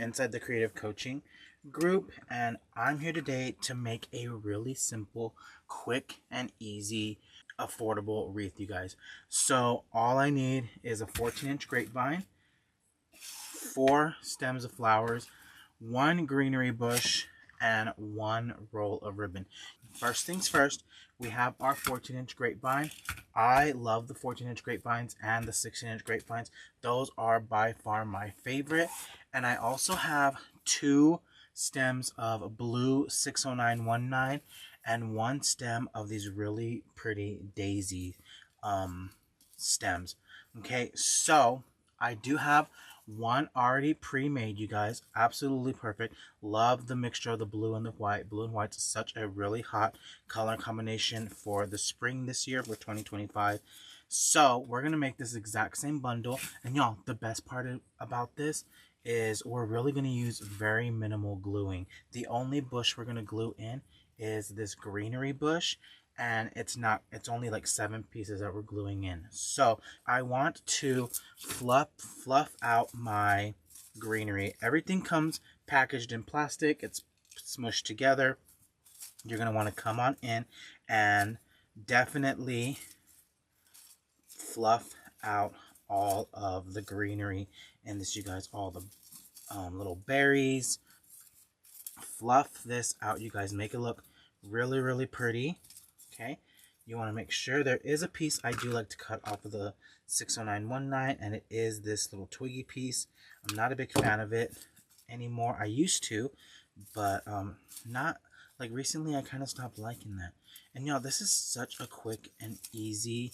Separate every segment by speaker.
Speaker 1: inside the creative coaching group, and I'm here today to make a really simple, quick, and easy, affordable wreath, you guys. So all I need is a 14-inch grapevine, 4 stems of flowers, 1 greenery bush, and 1 roll of ribbon. First things first, we have our 14-inch grapevine. I love the 14-inch grapevines and the 16-inch grapevines. Those are by far my favorite. And I also have 2 stems of blue 60919 and 1 stem of these really pretty daisy stems. Okay, so I do have one already pre-made, you guys. Absolutely perfect. Love the mixture of the blue and the white. Blue and white is such a really hot color combination for the spring this year for 2025. So we're gonna make this exact same bundle, and y'all, the best part about this is we're really gonna use very minimal gluing. The only bush we're gonna glue in is this greenery bush, and it's only like 7 pieces that we're gluing in. So I want to fluff out my greenery. Everything comes packaged in plastic. It's smushed together. You're going to want to come on in and definitely fluff out all of the greenery in this, you guys. All the little berries. Fluff this out, you guys. Make it look really, really pretty. Okay, you want to make sure there is a piece I do like to cut off of the 60919, and it is this little twiggy piece. I'm not a big fan of it anymore. I used to, but not like recently. I kind of stopped liking that. And y'all, this is such a quick and easy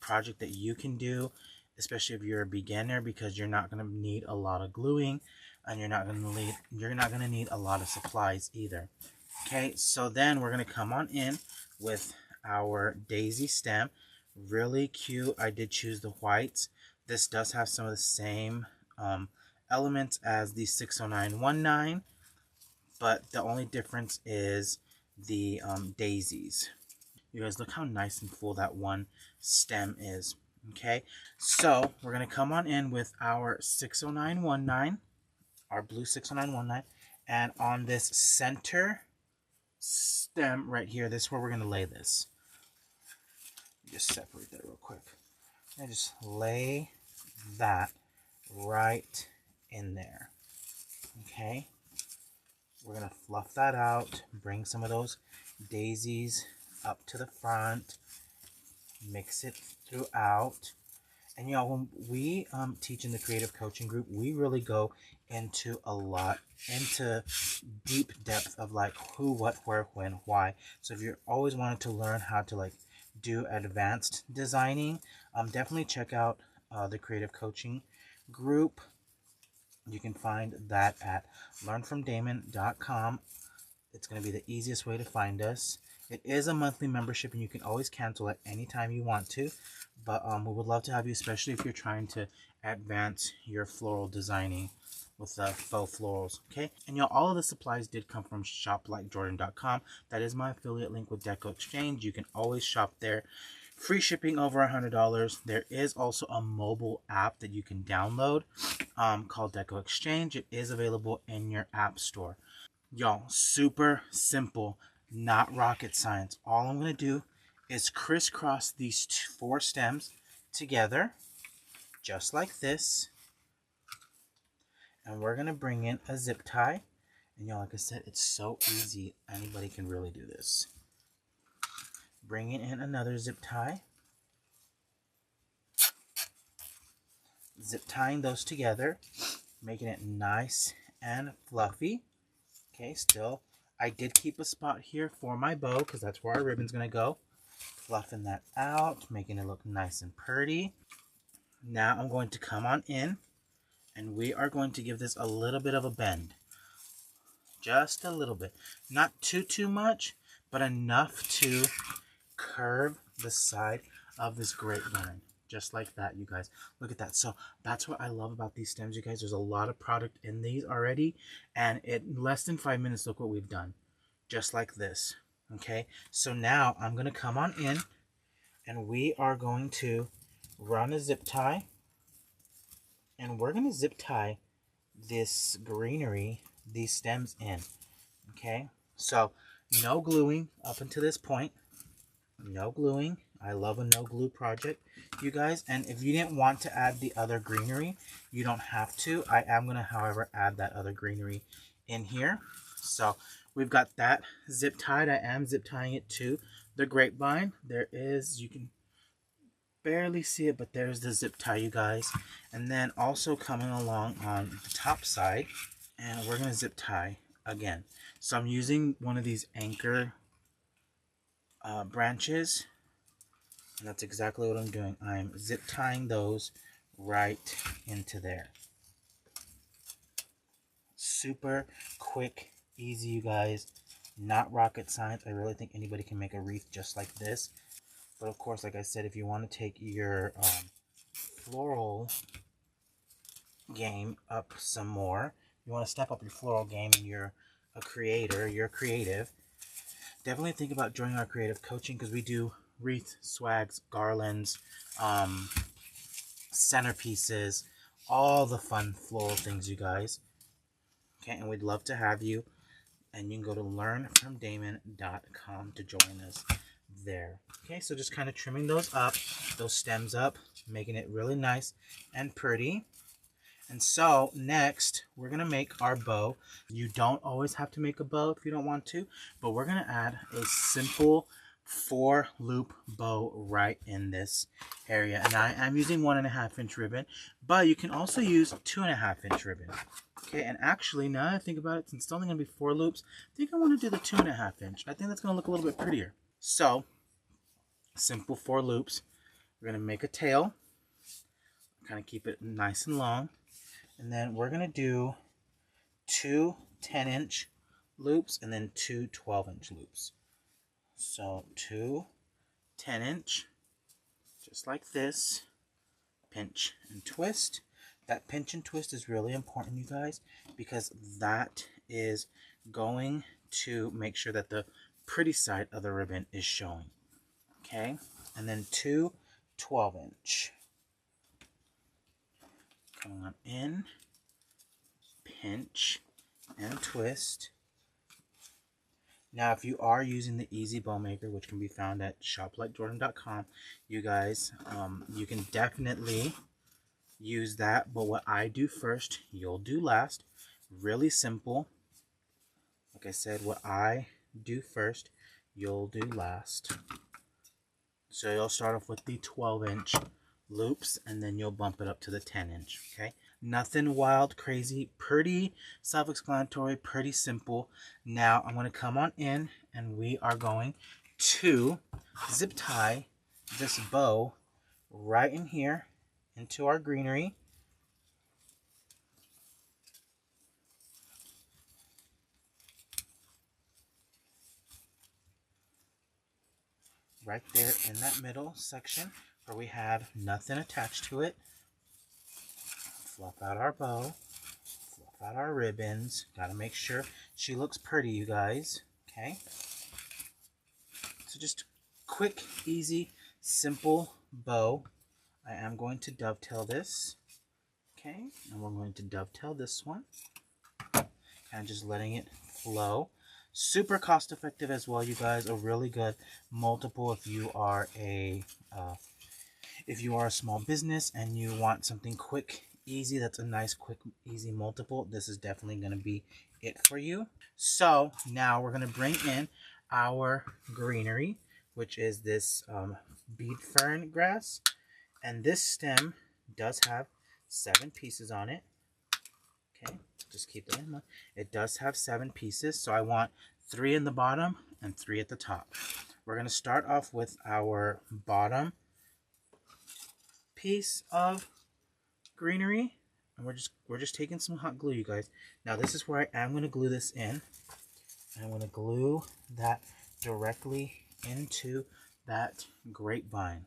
Speaker 1: project that you can do, especially if you're a beginner, because you're not going to need a lot of gluing, and you're not going to need a lot of supplies either. Okay, so then we're going to come on in with our daisy stem. Really cute. I did choose the whites. This does have some of the same elements as the 60919, but the only difference is the daisies. You guys, look how nice and full that one stem is. Okay, so we're going to come on in with our 60919, our blue 60919, and on this center stem right here, this is where we're going to lay this. Just separate that real quick. And just lay that right in there. Okay, we're going to fluff that out, bring some of those daisies up to the front, mix it throughout. And y'all, when we teach in the creative coaching group, we really go into deep depth of like who, what, where, when, why. So if you're always wanting to learn how to like do advanced designing, definitely check out the creative coaching group. You can find that at learnfromdamon.com. It's going to be the easiest way to find us. It is a monthly membership, and you can always cancel at any time you want to. But we would love to have you, especially if you're trying to advance your floral designing with faux florals. Okay, and y'all, all of the supplies did come from shoplikejordan.com. That is my affiliate link with Deco Exchange. You can always shop there. Free shipping over $100. There is also a mobile app that you can download called Deco Exchange. It is available in your app store. Y'all, super simple, not rocket science. All I'm going to do is crisscross these 4 stems together, just like this. And we're going to bring in a zip tie. And y'all, like I said, it's so easy. Anybody can really do this. Bringing in another zip tie. Zip tying those together, making it nice and fluffy. Okay, still, I did keep a spot here for my bow because that's where our ribbon's going to go. Fluffing that out, making it look nice and pretty. Now I'm going to come on in, and we are going to give this a little bit of a bend. Just a little bit. Not too much, but enough to curve the side of this grapevine. Just like that, you guys. Look at that. So that's what I love about these stems, you guys. There's a lot of product in these already, and in less than 5 minutes, look what we've done. Just like this. Okay, so now I'm going to come on in, and we are going to run a zip tie, and we're going to zip tie this greenery, these stems in. Okay, so no gluing up until this point. No gluing. I love a no glue project, you guys. And if you didn't want to add the other greenery, you don't have to. I am going to, however, add that other greenery in here. So we've got that zip tied. I am zip tying it to the grapevine. There is, you can barely see it, but there's the zip tie, you guys. And then also coming along on the top side, and we're going to zip tie again. So I'm using one of these anchor branches, and that's exactly what I'm doing. I'm zip tying those right into there. Super quick, easy, you guys. Not rocket science. I really think anybody can make a wreath just like this. But of course, like I said, if you want to take your floral game up some more, you want to step up your floral game and you're a creator, you're creative, definitely think about joining our creative coaching, because we do wreath, swags, garlands, centerpieces, all the fun floral things, you guys. Okay, and we'd love to have you. And you can go to learnfromdamon.com to join us there. Okay, so just kind of trimming those up, those stems up, making it really nice and pretty. And so next, we're going to make our bow. You don't always have to make a bow if you don't want to, but we're going to add a simple 4-loop bow right in this area. And I am using 1.5-inch ribbon, but you can also use 2.5-inch ribbon. Okay, and actually, now that I think about it, since it's only going to be 4 loops, I think I want to do the 2.5-inch. I think that's going to look a little bit prettier. So, simple 4 loops. We're going to make a tail, kind of keep it nice and long. And then we're going to do 2 10-inch loops and then 2 12-inch loops. So 2 10-inch, just like this, pinch and twist. That pinch and twist is really important, you guys, because that is going to make sure that the pretty side of the ribbon is showing. Okay, and then 2 12-inch. Coming on in, pinch and twist. Now, if you are using the Easy Bow Maker, which can be found at shoplikejordan.com, you guys, you can definitely use that. But what I do first, you'll do last. Really simple. Like I said, what I do first, you'll do last. So you'll start off with the 12-inch loops, and then you'll bump it up to the 10-inch, okay? Nothing wild, crazy, pretty self-explanatory, pretty simple. Now I'm going to come on in, and we are going to zip tie this bow right in here into our greenery. Right there in that middle section where we have nothing attached to it. Fluff out our bow, fluff out our ribbons. Gotta make sure she looks pretty, you guys. Okay? So just quick, easy, simple bow. I am going to dovetail this. Okay? And we're going to dovetail this one. Kind of just letting it flow. Super cost effective as well, you guys. A really good multiple if you are a small business and you want something quick, easy. That's a nice, quick, easy multiple. This is definitely going to be it for you. So now we're going to bring in our greenery, which is this bead fern grass, and this stem does have 7 pieces on it. Okay, just keep that in mind. It does have 7 pieces, so I want 3 in the bottom and 3 at the top. We're going to start off with our bottom piece of greenery, and we're just taking some hot glue, you guys. Now this is where I am going to glue this in. I'm going to glue that directly into that grapevine.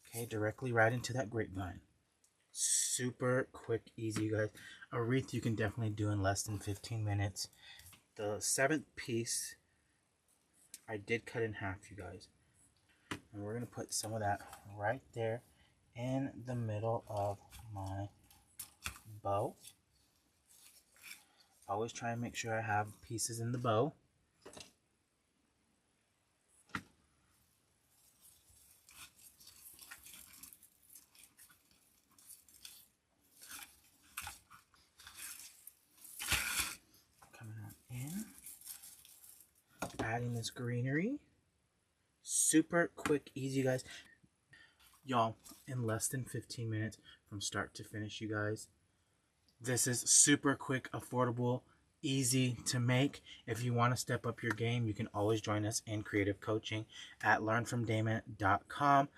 Speaker 1: Okay, directly right into that grapevine. Super quick, easy, you guys. A wreath you can definitely do in less than 15 minutes. The 7th piece I did cut in half, you guys. And we're going to put some of that right there in the middle of my bow. Always try and make sure I have pieces in the bow. Coming on in. Adding this greenery. Super quick, easy, guys. Y'all, in less than 15 minutes from start to finish, you guys. This is super quick, affordable, easy to make. If you want to step up your game, you can always join us in creative coaching at learnfromdamon.com.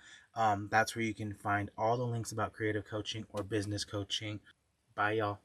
Speaker 1: That's where you can find all the links about creative coaching or business coaching. Bye, y'all.